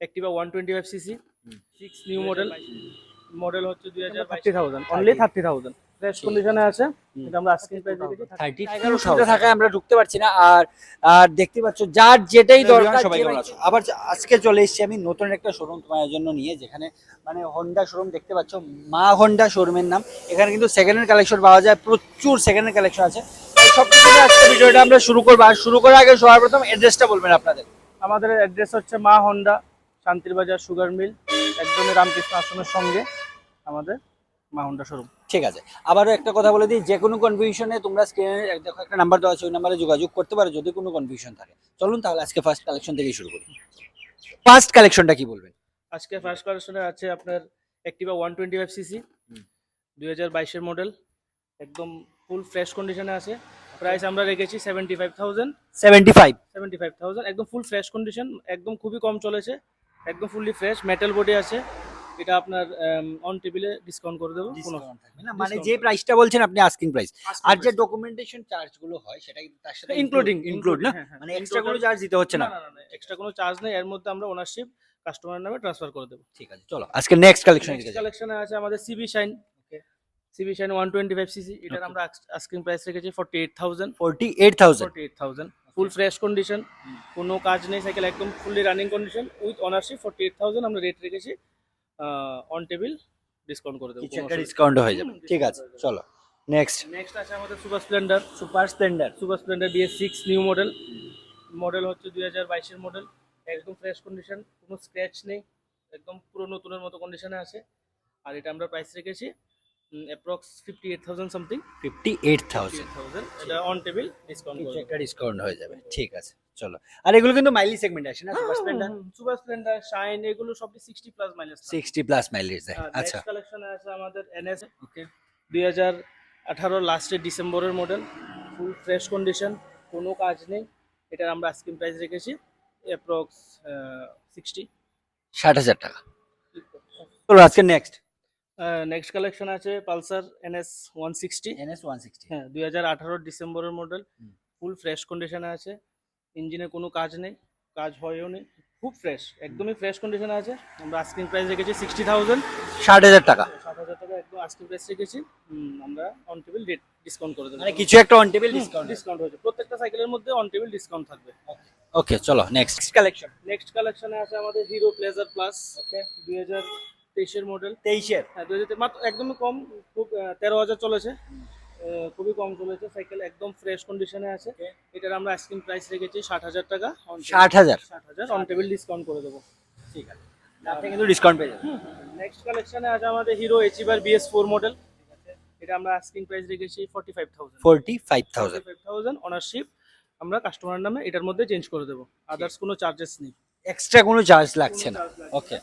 Activa 125 CC 6 new model model হচ্ছে 2030,000 only 30,000 fresh কন্ডিশনে আছে। এটা আমরা আজকের প্রাইস রেখেছি 32,000 থাকায় আমরা ঢুকতে পারছি না। আর আর দেখতে পাচ্ছ যার যেটাই দরকার সবাই কেমন আছো। আবার আজকে চলে এসেছি আমি নতুন একটা শোরুম তোমাদের জন্য নিয়ে, যেখানে মানে হোন্ডা শোরুম দেখতে পাচ্ছ, মা হোন্ডা শোরুমের নাম। এখানে কিন্তু সেকেন্ড হ্যান্ড কালেকশন পাওয়া যায়, প্রচুর সেকেন্ড হ্যান্ড কালেকশন আছে। সব কিছু নিয়ে আজকে ভিডিওটা আমরা শুরু করবো। আর শুরু করার আগে সবার প্রথম অ্যাড্রেসটা বলবেন আপনাদের। আমাদের অ্যাড্রেস হচ্ছে মা হোন্ডা, শান্তির বাজার সুগার মিল, একদমই রামকৃষ্ণ আশ্রমের সঙ্গে আমাদের মা হোন্ডা শোরুম। ঠিক আছে, আবারও একটা কথা বলে দিই, যে কোনো কনফিউশনে তোমরা স্ক্রিনে দেখো একটা নাম্বার দেওয়া আছে, ওই নাম্বারে যোগাযোগ করতে পারো যদি কোনো কনফিউশন থাকে। চলুন তাহলে আজকে ফার্স্ট কালেকশন থেকেই শুরু করি। ফার্স্ট কালেকশনটা কি বলবেন? আজকে ফার্স্ট কালেকশনে আছে আপনার অ্যাক্টিভা 125 সিসি 2022 মডেল, একদম ফুল ফ্রেশ কন্ডিশনে আছে। প্রাইস আমরা রেখেছি 75,000 75 একদম ফুল ফ্রেশ কন্ডিশন, একদম খুবই কম চলেছে, একদম ফুললি ফ্রেশ মেটাল বডি আছে। এটা আপনার অন টেবিলে ডিসকাউন্ট করে দেবো। ডিসকাউন্ট থাকবে না, মানে যে প্রাইসটা বলছেন আপনি আস্কিং প্রাইস, আর যে ডকুমেন্টেশন চার্জ গুলো হয় সেটা কিন্তু তার সাথে ইনক্লুড না, মানে এক্সট্রা কোনো চার্জ দিতে হচ্ছে না। না, এক্সট্রা কোনো চার্জ নেই, এর মধ্যে আমরা ওনারশিপ কাস্টমারের নামে ট্রান্সফার করে দেবো। ঠিক আছে, চলো আজকে নেক্সট কালেকশনে আছে আমাদের CB Shine. CB Shine 125 CC, এটার আমরা আস্কিং প্রাইস রেখেছি 48,000 ফুল ফ্রেশ কন্ডিশন, কোনো কাজ নেই, সাইকেল একদম fully running condition with ownership. 48,000 আমরা রেট রেখেছি, অন টেবিল ডিসকাউন্ট করে দেবো, কিছু একটা ডিসকাউন্ট হয়ে যাবে। ঠিক আছে, চলো নেক্সট আছে আমাদের super Splendor BS6 new model হচ্ছে 2022 মডেল, একদম ফ্রেশ কন্ডিশন, কোনো স্ক্র্যাচ নেই, একদম পুরো নতুনের মতো কন্ডিশনে আছে। আর এটা আমরা প্রাইস রেখেছি অ্যাপ্রক্স 58,000 সামথিং। 58,000 এটা অন টেবিল ডিসকাউন্ট কিছু একটা ডিসকাউন্ট হয়ে যাবে। ঠিক আছে, চলো। আর এগুলো কিন্তু মাইলেজ সেগমেন্ট আসে না, সুপার স্প্লেন্ডার শাইন এগুলো সবই 60 প্লাস মাইলেজ, 60 প্লাস মাইলেজ দেয়। আচ্ছা, নেক্সট কালেকশনে আছে আমাদের NS। ওকে, 2018 লাস্টের ডিসেম্বরের মডেল, ফুল ফ্রেশ কন্ডিশন, কোনো কাজ নেই। এটার আমরা আস্কিং প্রাইস রেখেছি অ্যাপ্রক্স 60,000 টাকা। চলো আজকে নেক্সট কালেকশন আছে পালসার NS 160। হ্যাঁ, 2018 ডিসেম্বরের মডেল, ফুল ফ্রেশ কন্ডিশনে আছে, ইঞ্জিনে কোনো কাজ নেই, কাজ হয়ও নেই, খুব ফ্রেশ, একদমই ফ্রেশ কন্ডিশনে আছে। আমরা আস্কিং প্রাইস রেখেছি 60,000 টাকা। 60,000 টাকা একদম আস্কিং প্রাইস রেখেছি। আমরা অন টেবিল রেট ডিসকাউন্ট করে দেবো, মানে কিছু একটা অন টেবিল ডিসকাউন্ট হয়েছে, প্রত্যেকটা সাইকেলের মধ্যে অন টেবিল ডিসকাউন্ট থাকবে। ওকে, চলো নেক্সট কালেকশনে আছে আমাদের হিরো প্লেজার প্লাস। ওকে, 2023 মডেল। 23 হ্যাঁ, 2023 মাত্র, একদমই কম, খুব 13,000 চলেছে, খুবই কম চলেছে, সাইকেল একদম ফ্রেশ কন্ডিশনে আছে। এটার আমরা আস্কিং প্রাইস রেখেছি 60,000 টাকা, 60,000 অন টেবিল ডিসকাউন্ট করে দেবো। ঠিক আছে, আপনি কিন্তু ডিসকাউন্ট পেয়ে যাবেন। নেক্সট কালেকশনে আছে আমাদের হিরো এচিভার BS4 মডেল। এটা আমরা আস্কিং প্রাইস রেখেছি 45,000 অনারশিপ আমরা কাস্টমারের নামে এটার মধ্যে চেঞ্জ করে দেবো, আদার্স কোনো চার্জেস নেই, এক্সট্রা কোনো চার্জ লাগছে না। ওকে,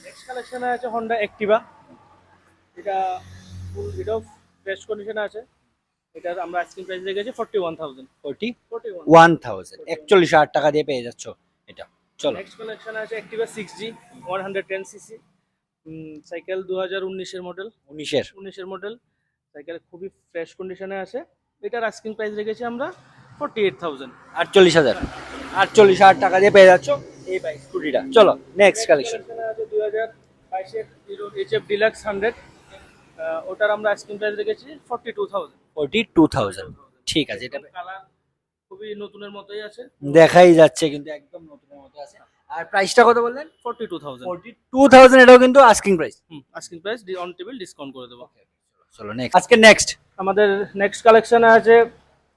নেক্সট কালেকশনে আছে হন্ডা অ্যাক্টিভা। এটা ফুল, এটাও ফ্রেশ কন্ডিশনে আছে। এটার আমরা আস্কিং প্রাইস রেখেছি 41,000 41,000 টাকা দিয়ে পেয়ে যাচ্ছ এটা। চলো নেক্সট কালেকশন আছে Activa 6G 110 CC, cycle 2019 model, 19 model, cycle খুবই ফ্রেশ কন্ডিশনে আছে। এটার আস্কিং প্রাইস রেখেছি আমরা 48,000 48,000 টাকা দিয়ে পেয়ে যাচ্ছ এই বাইক স্কুটিটা। চলো নেক্সট কালেকশন আছে 2022 এর হিরো HF ডিলাক্স 100, ওটার আমরা আস্কিং প্রাইস রেখেছি 42,000। ঠিক আছে, এটা কালার খুবই নতুনের মতোই আছে, দেখাই যাচ্ছে কিন্তু একদম নতুনের মতো আছে। আর প্রাইসটা কত বললেন? 42,000 এটাও কিন্তু asking price, asking price on table discount করে দেবো। চলো নেক্সট আমাদের নেক্সট কালেকশনে আছে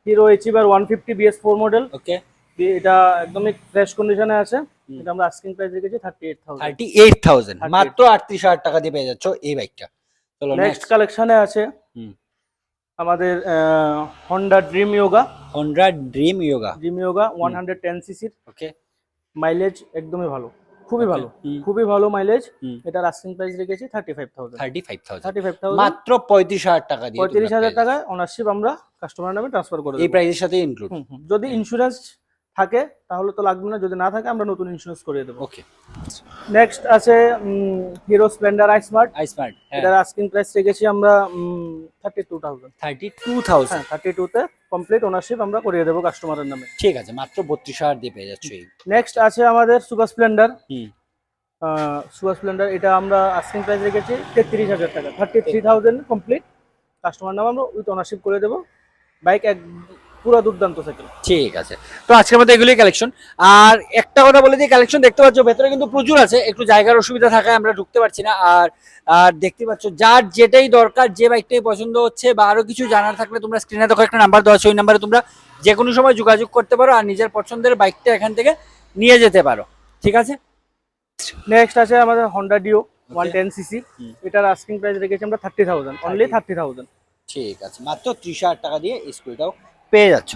হিরো এচিভার 150 BS4 মডেল। ওকে, এটা একদমই ফ্রেশ কন্ডিশনে আছে। এটা আমরা আস্কিং প্রাইস রেখেছি 38,000, মাত্র 38,000 টাকা দিয়ে পেয়ে যাচ্ছ এই বাইকটা। চলো নেক্সট কালেকশনে আছে আমাদের হন্ডা ড্রিম ইয়োগা 110 সিসির। ওকে, মাইলেজ একদমই ভালো, খুবই ভালো মাইলেজ। এটার আস্কিং প্রাইস রেখেছি 35,000 মাত্র 35,000 টাকা দিয়ে, 35,000 টাকায় অনারশিপ আমরা কাস্টমার নামে ট্রান্সফার করে দেব, এই প্রাইসের সাথে ইনক্লুড। যদি ইন্স্যুরেন্স থাকে তাহলে তো লাগবে না, যদি না থাকে আমরা নতুন ইন্স্যুরেন্স করিয়ে দেবো। ওকে, নেক্সট আছে হিরো স্প্লেন্ডার আই স্মার্ট। এটার আস্কিং প্রাইস রেখেছি আমরা 32,000 32,000। 32 তে কমপ্লিট ওনারশিপ আমরা করিয়ে দেবো কাস্টমারের নামে। ঠিক আছে, মাত্র 32,000 দিয়ে পেয়ে যাচ্ছ এই। নেক্সট আছে আমাদের সুপার স্প্লেন্ডার সুপার স্প্লেন্ডার এটা আমরা আস্কিং প্রাইস রেখেছি 33,000 টাকা, 33,000 কমপ্লিট। কাস্টমার নাম আমরা উইথ অনারশিপ করে দেবো। বাইক এক পুরো দুর্দান্ত সাইকেল। ঠিক আছে, তো আজকের মধ্যে এগুলোই কালেকশন। আর একটা কথা বলে দিই, কালেকশন দেখতে পাচ্ছ ভেতরে কিন্তু প্রচুর আছে, একটু জায়গার অসুবিধা থাকায় আমরা ঢুকতে পারছি না। আর আর দেখতে পাচ্ছ যার যেটাই দরকার, যে বাইকটাই পছন্দ হচ্ছে বা আরো কিছু জানার থাকলে তোমরা স্ক্রিনে দেখো একটা নাম্বার দেওয়া আছে, ওই নাম্বারে তোমরা যে কোনো সময় যোগাযোগ করতে পারো আর নিজের পছন্দের বাইকটা এখান থেকে নিয়ে যেতে পারো। ঠিক আছে, নেক্সট আছে আমাদের হন্ডা ডিও 110 সিসি। এটার আস্কিং প্রাইস রেখেছি আমরা 30,000, অনলি 30,000। ঠিক আছে, মাত্র 30,000 টাকা দিয়ে স্কুটিটাও পেয়ে যাচ্ছ।